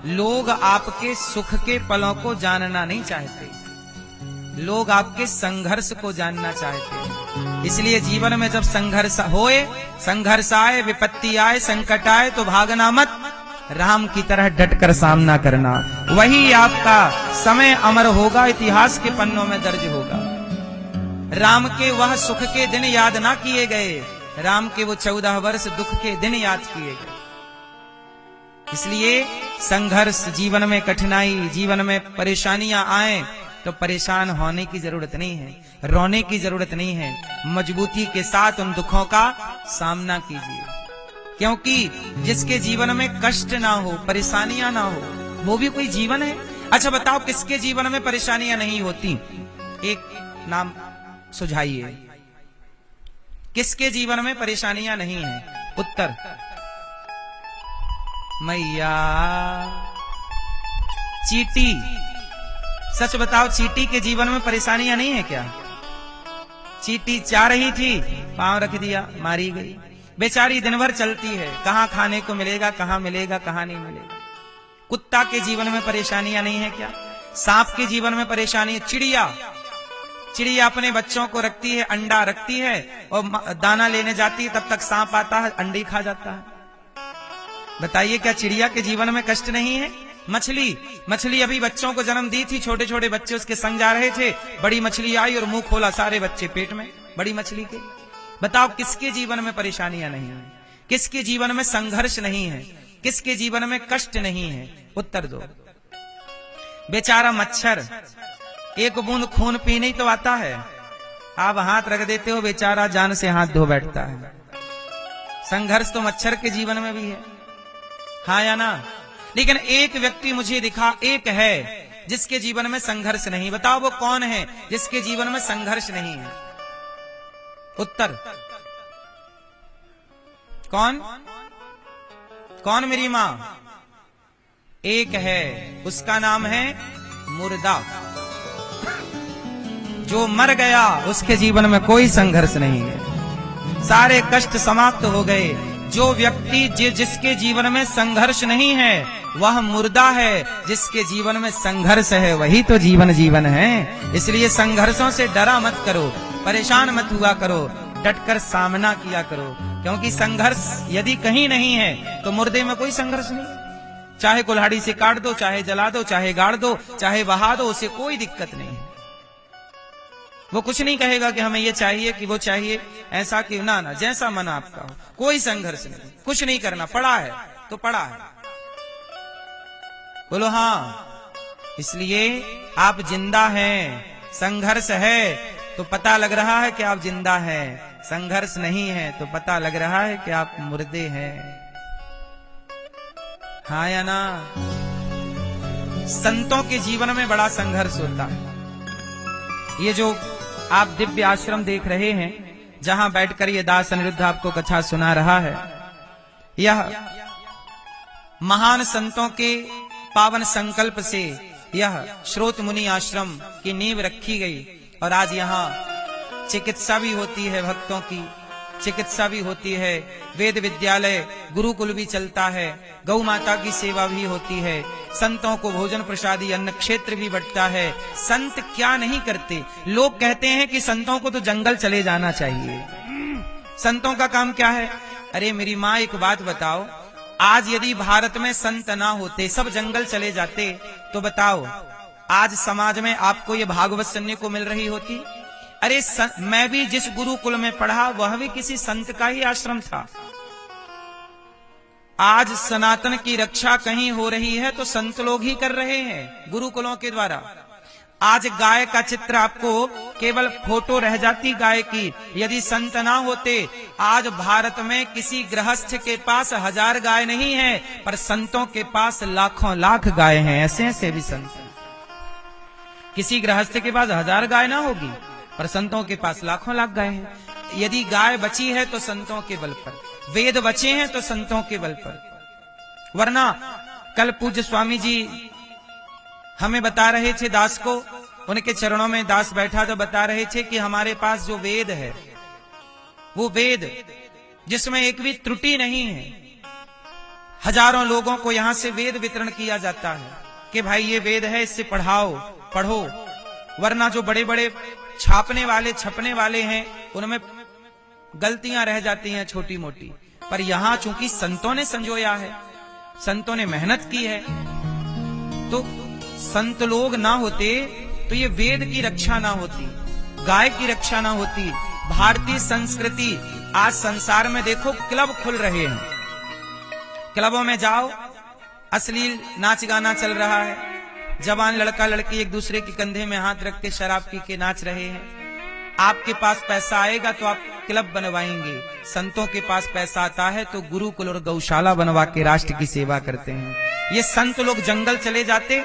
लोग आपके सुख के पलों को जानना नहीं चाहते, लोग आपके संघर्ष को जानना चाहते हैं। इसलिए जीवन में जब संघर्ष होए, संघर्ष आए, विपत्ति आए, संकट आए तो भागना मत, राम की तरह डटकर सामना करना। वही आपका समय अमर होगा, इतिहास के पन्नों में दर्ज होगा। राम के वह सुख के दिन याद ना किए गए, राम के वो 14 वर्ष दुख के दिन याद किए गए। इसलिए संघर्ष, जीवन में कठिनाई, जीवन में परेशानियां आए तो परेशान होने की जरूरत नहीं है, रोने की जरूरत नहीं है। मजबूती के साथ उन दुखों का सामना कीजिए, क्योंकि जिसके जीवन में कष्ट ना हो, परेशानियां ना हो, वो भी कोई जीवन है। अच्छा बताओ, किसके जीवन में परेशानियां नहीं होती? एक नाम सुझाइए, किसके जीवन में परेशानियां नहीं है? उत्तर मैया चींटी। सच बताओ, चींटी के जीवन में परेशानियां नहीं है क्या? चींटी जा रही थी, पांव रख दिया, मारी गई। बेचारी दिन भर चलती है, कहां खाने को मिलेगा, कहां मिलेगा, कहां नहीं मिलेगा। कुत्ता के जीवन में परेशानियां नहीं है क्या? सांप के जीवन में परेशानी है। चिड़िया अपने बच्चों को रखती है, अंडा रखती है और दाना लेने जाती है, तब तक सांप आता है, अंडे खा जाता है। बताइए, क्या चिड़िया के जीवन में कष्ट नहीं है? मछली अभी बच्चों को जन्म दी थी, छोटे छोटे बच्चे उसके संग जा रहे थे, बड़ी मछली आई और मुंह खोला, सारे बच्चे पेट में बड़ी मछली के। बताओ, किसके जीवन में परेशानियां नहीं है? किसके जीवन में संघर्ष नहीं है? किसके जीवन में कष्ट नहीं है? उत्तर दो। बेचारा मच्छर एक बूंद खून पीने ही तो आता है, आप हाथ रख देते हो, बेचारा जान से हाथ धो बैठता है। संघर्ष तो मच्छर के जीवन में भी है, हाँ या ना? लेकिन एक व्यक्ति मुझे दिखा, एक है जिसके जीवन में संघर्ष नहीं। बताओ वो कौन है जिसके जीवन में संघर्ष नहीं है? उत्तर कौन मेरी मां? एक है, उसका नाम है मुर्दा। जो मर गया उसके जीवन में कोई संघर्ष नहीं है, सारे कष्ट समाप्त हो गए। जो व्यक्ति जिसके जीवन में संघर्ष नहीं है वह मुर्दा है, जिसके जीवन में संघर्ष है वही तो जीवन है। इसलिए संघर्षों से डरा मत करो, परेशान मत हुआ करो, डटकर सामना किया करो, क्योंकि संघर्ष यदि कहीं नहीं है तो मुर्दे में कोई संघर्ष नहीं। चाहे कुल्हाड़ी से काट दो, चाहे जला दो, चाहे गाड़ दो, चाहे बहा दो, उसे कोई दिक्कत नहीं है। वो कुछ नहीं कहेगा कि हमें ये चाहिए कि वो चाहिए, ऐसा कि ना, जैसा मन आपका हो, कोई संघर्ष नहीं, कुछ नहीं करना, पड़ा है तो पड़ा है। बोलो हाँ। इसलिए आप जिंदा हैं, संघर्ष है तो पता लग रहा है कि आप जिंदा हैं, संघर्ष नहीं है तो पता लग रहा है कि आप मुर्दे हैं, हाँ या ना? संतों के जीवन में बड़ा संघर्ष होता है। ये जो आप दिव्य आश्रम देख रहे हैं, जहां बैठकर ये दास अनिरुद्ध आपको कथा सुना रहा है, यह महान संतों के पावन संकल्प से यह श्रोत मुनि आश्रम की नींव रखी गई। और आज यहाँ चिकित्सा भी होती है, भक्तों की चिकित्सा भी होती है, वेद विद्यालय गुरुकुल भी चलता है, गौ माता की सेवा भी होती है, संतों को भोजन प्रसादी अन्न क्षेत्र भी बढ़ता है। संत क्या नहीं करते? लोग कहते हैं कि संतों को तो जंगल चले जाना चाहिए, संतों का काम क्या है? अरे मेरी माँ, एक बात बताओ, आज यदि भारत में संत ना होते, सब जंगल चले जाते, तो बताओ आज समाज में आपको ये भागवत सुनने को मिल रही होती? अरे मैं भी जिस गुरुकुल में पढ़ा वह भी किसी संत का ही आश्रम था। आज सनातन की रक्षा कहीं हो रही है तो संत लोग ही कर रहे हैं गुरुकुलों के द्वारा। आज गाय का चित्र आपको केवल फोटो रह जाती गाय की, यदि संत ना होते। आज भारत में किसी गृहस्थ के पास 1000 गाय नहीं है, पर संतों के पास लाखों लाख गाय हैं। ऐसे ऐसे भी संत, किसी गृहस्थ के पास 1000 गाय ना होगी, पर संतों के पास लाखों लाख गाय हैं। यदि गाय बची है तो संतों के बल पर, वेद बचे हैं तो संतों के बल पर। वरना कल पूज्य स्वामी जी हमें बता रहे थे, दास को, उनके चरणों में दास बैठा तो बता रहे थे कि हमारे पास जो वेद है, वो वेद जिसमें एक भी त्रुटि नहीं है, हजारों लोगों को यहां से वेद वितरण किया जाता है कि भाई ये वेद है, इससे पढ़ाओ, पढ़ो। वरना जो बड़े बड़े छापने वाले छपने वाले हैं उनमें गलतियां रह जाती हैं छोटी मोटी। पर यहां चूंकि संतों ने संजोया है, संतों ने मेहनत की है, तो संत लोग ना होते तो ये वेद की रक्षा ना होती, गाय की रक्षा ना होती। भारतीय संस्कृति आज संसार में देखो क्लब खुल रहे हैं, क्लबों में जाओ, अश्लील नाच गाना चल रहा है, जवान लड़का लड़की एक दूसरे के कंधे में हाथ रख के शराब पी के नाच रहे हैं। आपके पास पैसा आएगा तो आप क्लब बनवाएंगे, संतों के पास पैसा आता है तो गुरुकुल और गौशाला बनवा के राष्ट्र की सेवा करते हैं। ये संत लोग जंगल चले जाते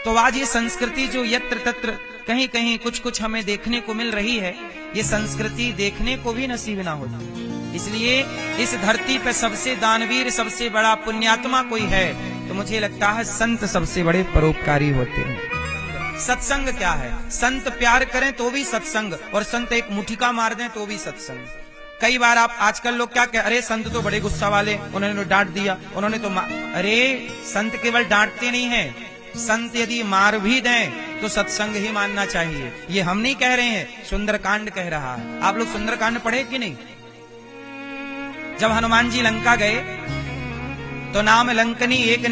तो आज ये संस्कृति जो यत्र तत्र कहीं कहीं कुछ कुछ हमें देखने को मिल रही है, ये संस्कृति देखने को भी नसीब ना होती। इसलिए इस धरती पे सबसे दानवीर, सबसे बड़ा पुण्यात्मा कोई है तो मुझे लगता है संत सबसे बड़े परोपकारी होते हैं। सत्संग क्या है? संत प्यार करें तो भी सत्संग, और संत एक मुठिका मार दें तो भी सत्संग। कई बार आप आजकल लोग क्या कह, अरे संत तो बड़े गुस्सा वाले, उन्होंने डांट दिया, उन्होंने तो अरे संत केवल डांटते नहीं हैं, संत यदि मार भी दें तो सत्संग ही मानना चाहिए। ये हम नहीं कह रहे हैं, सुंदरकांड कह रहा है। आप लोग सुंदरकांड पढ़े कि नहीं? जब हनुमान जी लंका गए तो नाम लंकनी एक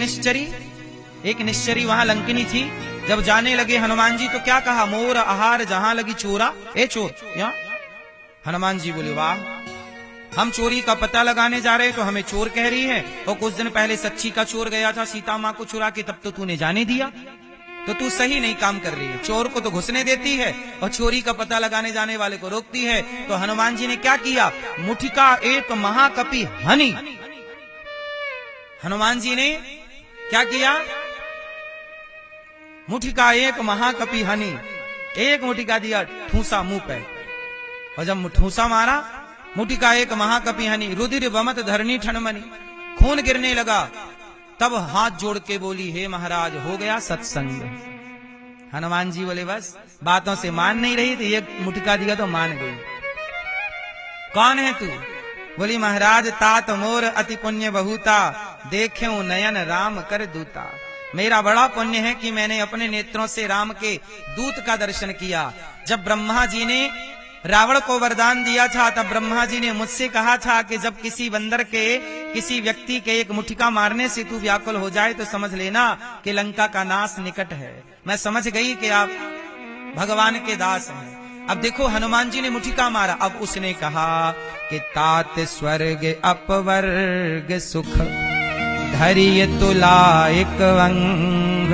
निश्चरी वहां लंकनी थी। जब जाने लगे हनुमान जी तो क्या कहा, मोर आहार जहां लगी चोरा, ए चोर यहाँ। हनुमान जी बोले वाह, हम चोरी का पता लगाने जा रहे तो हमें चोर कह रही है, और कुछ दिन पहले सच्ची का चोर गया था सीता माँ को चुरा के, तब तो तूने जाने दिया, तो तू सही नहीं काम कर रही है। चोर को तो घुसने देती है और चोरी का पता लगाने जाने वाले को रोकती है। तो हनुमान जी ने क्या किया, मुठिका एक महाकपि हनी। हनुमान जी ने क्या किया, मुठिका एक महाकपि हनी, एक मुठिका दिया ठूसा मुंह पे, और जब ठूसा मारा, मुठिका एक महाकपि हनी, रुधिर बमत धरनी ठनमनी, खून गिरने लगा। तब हाथ जोड़ के बोली, हे महाराज हो गया सत्संग। हनुमान जी बोले बस, बातों से मान नहीं रही थी, एक मुठिका दिया तो मान गई। कौन है तू? बोली महाराज तात मोर अति पुण्य बहुता, देख्यो नयन राम कर दूता। मेरा बड़ा पुण्य है कि मैंने अपने नेत्रों से राम के दूत का दर्शन किया। जब ब्रह्मा जी ने रावण को वरदान दिया था तब ब्रह्मा जी ने मुझसे कहा था कि जब किसी बंदर के, किसी व्यक्ति के एक मुठिका मारने से तू व्याकुल हो जाए तो समझ लेना कि लंका का नाश निकट है। मैं समझ गई कि आप भगवान के दास हैं। अब देखो हनुमान जी ने मुठिका मारा, अब उसने कहा कि तात स्वर्ग अपवर्ग सुख, धैर्य तुला एक अंग,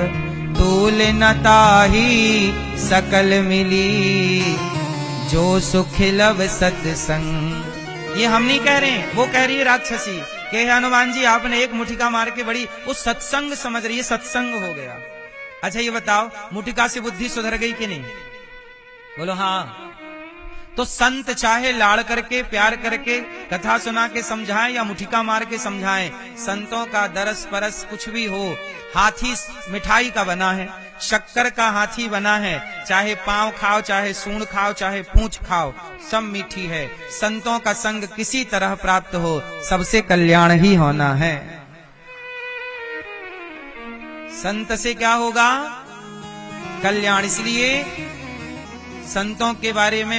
तूल न ताही सकल मिली, जो सुख लव सत्संग। ये हम नहीं कह रहे हैं, वो कह रही है राक्षसी कि हनुमान जी आपने एक मुठिका मार के बड़ी वो सत्संग समझ रही है, सत्संग हो गया। अच्छा ये बताओ, मुठिका से बुद्धि सुधर गई कि नहीं? बोलो हाँ। तो संत चाहे लाड़ करके, प्यार करके, कथा सुना के समझाएं या मुठिका मार के समझाएं, संतों का दरस परस कुछ भी हो, हाथी मिठाई का बना है, शक्कर का हाथी बना है, चाहे पांव खाओ, चाहे सूंड खाओ, चाहे पूंछ खाओ, सब मीठी है। संतों का संग किसी तरह प्राप्त हो, सबसे कल्याण ही होना है। संत से क्या होगा? कल्याण। इसलिए संतों के बारे में